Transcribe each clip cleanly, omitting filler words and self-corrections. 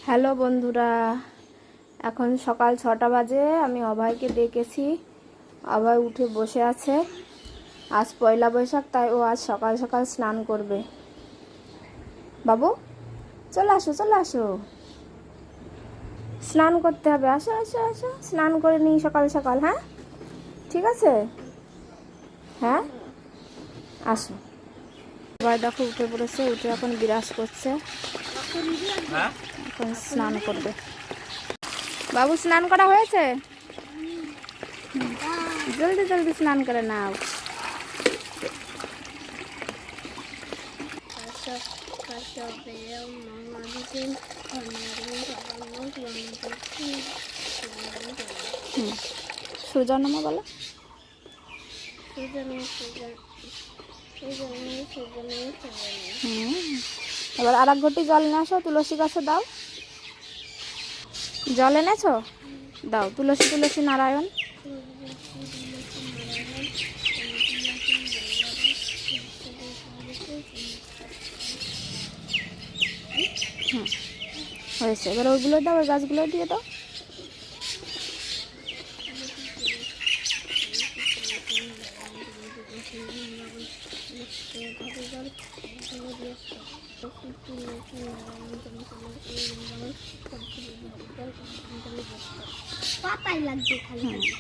Hello বন্ধুরা, এখন সকাল 6টা বাজে। আমি অভয়কে ডেকেছি, অভয় উঠে বসে আছে। আজ পয়লা বৈশাখ, তাই ও আজ সকাল সকাল স্নান করবে। বাবু চলে আসো, চলে আসো, স্নান করতে হবে। আসো আসো আসো, স্নান করে নিই সকাল সকাল। হ্যাঁ ঠিক আছে, হ্যাঁ আসো। অভয় দেখো উঠে পড়েছে, উঠে এখন বিরাজ করছে, এখন স্নান করবে। বাবু স্নান করা হয়েছে? জলদি জলদি স্নান করে নাও। সূর্য নমঃ বলো। এবার আর এক ঘটি জল নিয়ে আসো, তুলসী গাছে দাও। জল এনেছো? দাও, তুলসী তুলসী নারায়ণ। হয়েছে, এবার ওইগুলো দাও, ওই গাছগুলো দিয়ে দাও।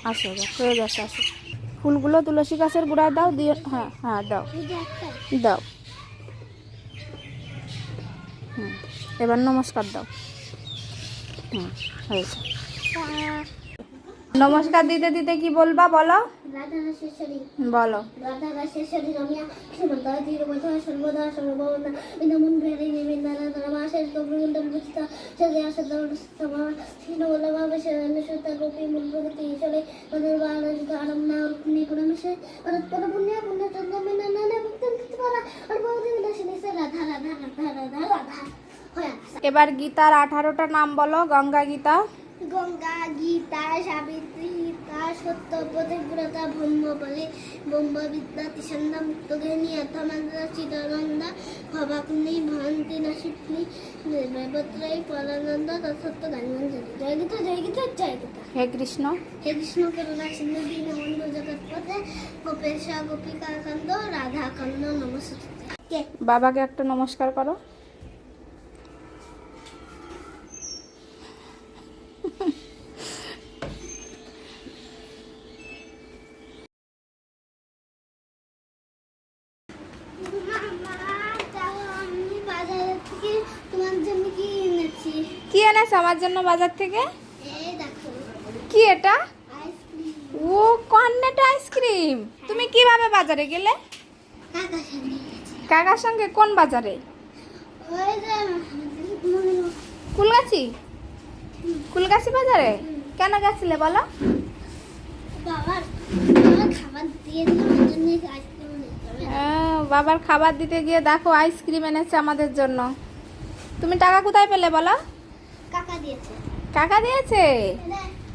আসো, হয়ে গেছে, আসো। ফুলগুলো তুলসী গাছের গোড়ায় দাও, দিয়ে হ্যাঁ হ্যাঁ দাও দাও। এবার নমস্কার দাও। হয়েছে। নমস্কার দিতে দিতে কি বলবা বলো? বলো। এবার গীতার 18টা নাম বলো। গঙ্গা গীতা, গঙ্গা গীতা, সাবিত্রী গীতা, সত্য প্রতিব্রতা, ব্রহ্মবলী, ব্রহ্মবিদ্যা, তিসন্ধা, মুক্তজ্ঞানী, অথমান্তা, চিদানন্দা, ভবাগ্নি, ভয়ন্তী, নাশিক্নি, দেবত্রয়ী, পরানন্দ, তৎসত্য, গানমঞ্জরি। জয় গীতা, জয় গীতা, জয় গীতা। হে কৃষ্ণ, হে কৃষ্ণ করুণা সিন্ধু দীনবন্ধু জগৎপতে, গোপেশ গোপিকা কান্ত, রাধা কান্ত নমস্তে। বাবাকে একটা নমস্কার করো। কি এনেছো আমার জন্য বাজার থেকে? কি এটা? ও কর্নেট আইসক্রিম। তুমি কিভাবে বাজারে গেলে? কাকার সঙ্গে? কোন বাজারে? কুলগাছি, কুলগাছি বাজারে। কেন গেছিলে বলো? বাবার খাবার দিতে গিয়ে দেখো আইসক্রিম এনেছে আমাদের জন্য। তুমি টাকা কোথায় পেলে বলো? কাকা দিয়েছে। কাকা দিয়েছে?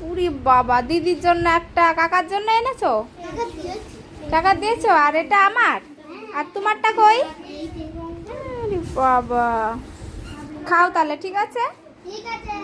উরি বাবা, দিদির জন্য একটা, কাকার জন্য এনেছো? টাকা দিয়েছো? আর এটা আমার, আর তোমারটা কই? বাবা, খাও তাহলে, ঠিক আছে? ঠিক আছে।